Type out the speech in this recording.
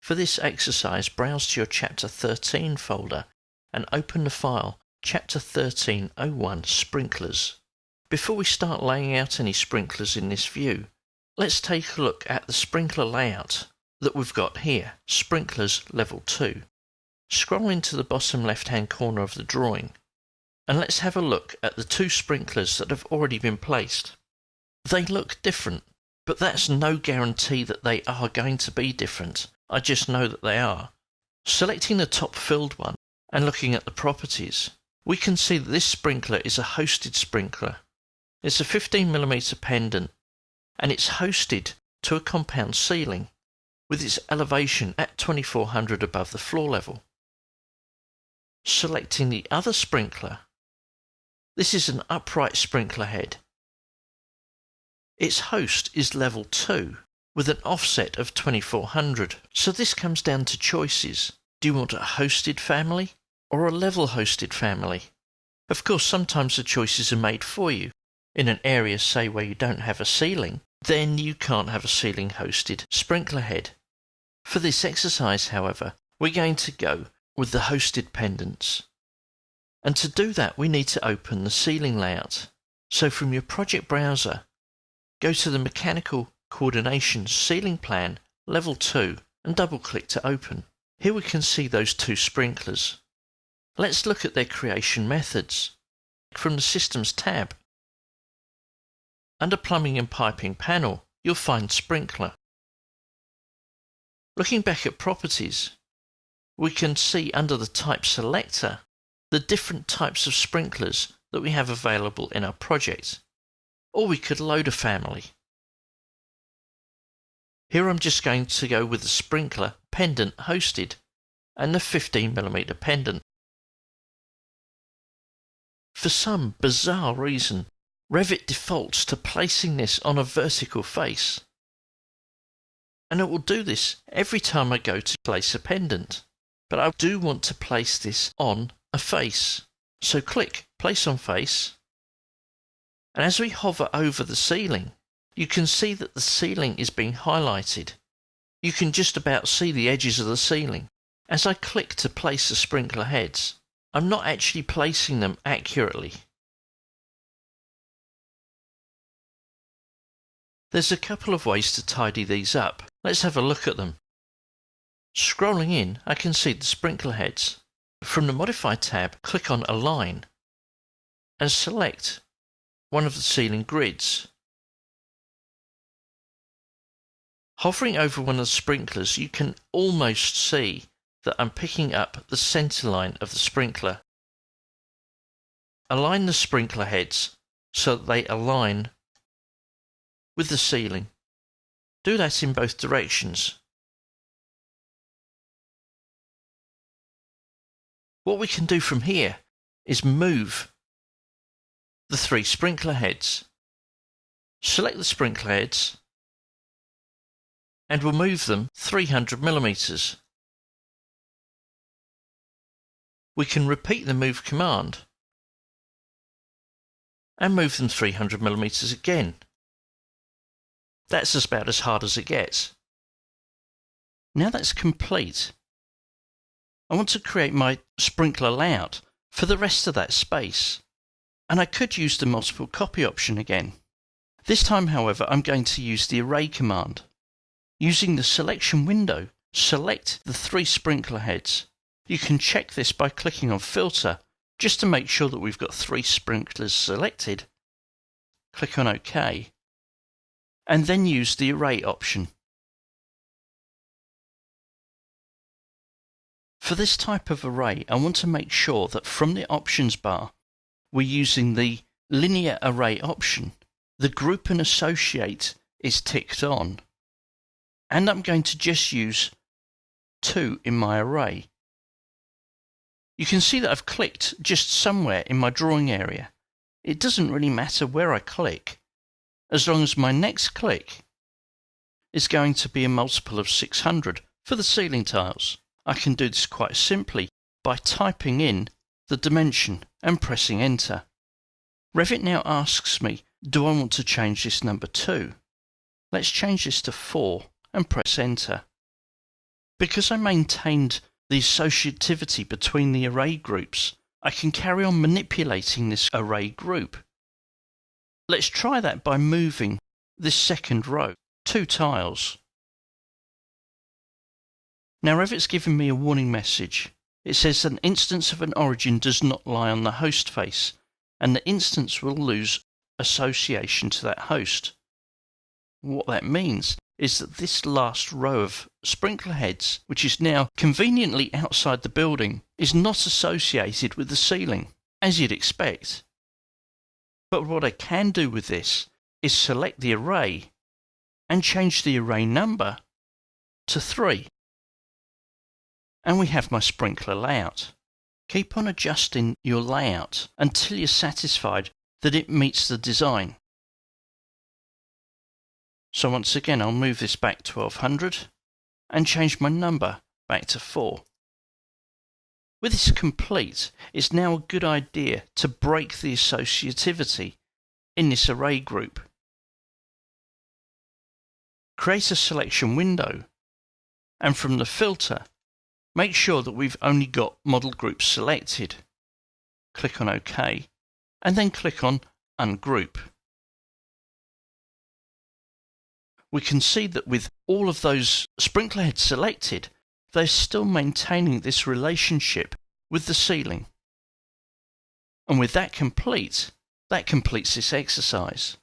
For this exercise, browse to your Chapter 13 folder and open the file Chapter 1301 Sprinklers. Before we start laying out any sprinklers in this view, let's take a look at the sprinkler layout that we've got here, Sprinklers Level 2. Scroll into the bottom left-hand corner of the drawing, and let's have a look at the two sprinklers that have already been placed. They look different, but that's no guarantee that they are going to be different. I just know that they are. Selecting the top filled one and looking at the properties, we can see that this sprinkler is a hosted sprinkler. It's a 15mm pendant, and it's hosted to a compound ceiling with its elevation at 2400 above the floor level. Selecting the other sprinkler, this is an upright sprinkler head. Its host is level 2 with an offset of 2400, so this comes down to choices. Do you want a hosted family or a level hosted family? Of course, sometimes the choices are made for you. In an area, say, where you don't have a ceiling, then you can't have a ceiling hosted sprinkler head. For this exercise, however, we're going to go with the hosted pendants. And to do that, we need to open the ceiling layout. So from your project browser, go to the Mechanical Coordination Ceiling Plan Level 2 and double-click to open. Here we can see those two sprinklers. Let's look at their creation methods. From the Systems tab, under Plumbing and Piping panel, you'll find Sprinkler. Looking back at Properties, we can see under the Type selector the different types of sprinklers that we have available in our project. Or we could load a family. Here I'm just going to go with the sprinkler pendant hosted and the 15mm pendant. For some bizarre reason, Revit defaults to placing this on a vertical face. And it will do this every time I go to place a pendant. But I do want to place this on a face. So click Place on Face. And as we hover over the ceiling, you can see that the ceiling is being highlighted. You can just about see the edges of the ceiling. As I click to place the sprinkler heads, I'm not actually placing them accurately. There's a couple of ways to tidy these up. Let's have a look at them. Scrolling in, I can see the sprinkler heads. From the Modify tab, click on Align and select one of the ceiling grids. Hovering over one of the sprinklers, you can almost see that I'm picking up the center line of the sprinkler. Align the sprinkler heads so that they align with the ceiling. Do that in both directions. What we can do from here is move the three sprinkler heads. Select the sprinkler heads and we'll move them 300mm. We can repeat the move command and move them 300mm again. That's about as hard as it gets. Now that's complete, I want to create my sprinkler layout for the rest of that space. And I could use the multiple copy option again. This time, however, I'm going to use the array command. Using the selection window, select the three sprinkler heads. You can check this by clicking on Filter, just to make sure that we've got three sprinklers selected. Click on OK, and then use the array option. For this type of array, I want to make sure that from the options bar, we're using the linear array option. The group and associate is ticked on. And I'm going to just use 2 in my array. You can see that I've clicked just somewhere in my drawing area. It doesn't really matter where I click, as long as my next click is going to be a multiple of 600 for the ceiling tiles. I can do this quite simply by typing in the dimension and pressing enter. Revit now asks me, do I want to change this number 2? Let's change this to 4 and press enter. Because I maintained the associativity between the array groups, I can carry on manipulating this array group. Let's try that by moving this second row 2 tiles. Now Revit's given me a warning message. It says an instance of an origin does not lie on the host face, and the instance will lose association to that host. What that means is that this last row of sprinkler heads, which is now conveniently outside the building, is not associated with the ceiling, as you'd expect. But what I can do with this is select the array and change the array number to 3. And we have my sprinkler layout. Keep on adjusting your layout until you're satisfied that it meets the design. So once again, I'll move this back 1200 and change my number back to 4. With this complete, it's now a good idea to break the associativity in this array group. Create a selection window, and from the filter, make sure that we've only got model groups selected. Click on OK, and then click on Ungroup. We can see that with all of those sprinkler heads selected, they're still maintaining this relationship with the ceiling. And with that complete, that completes this exercise.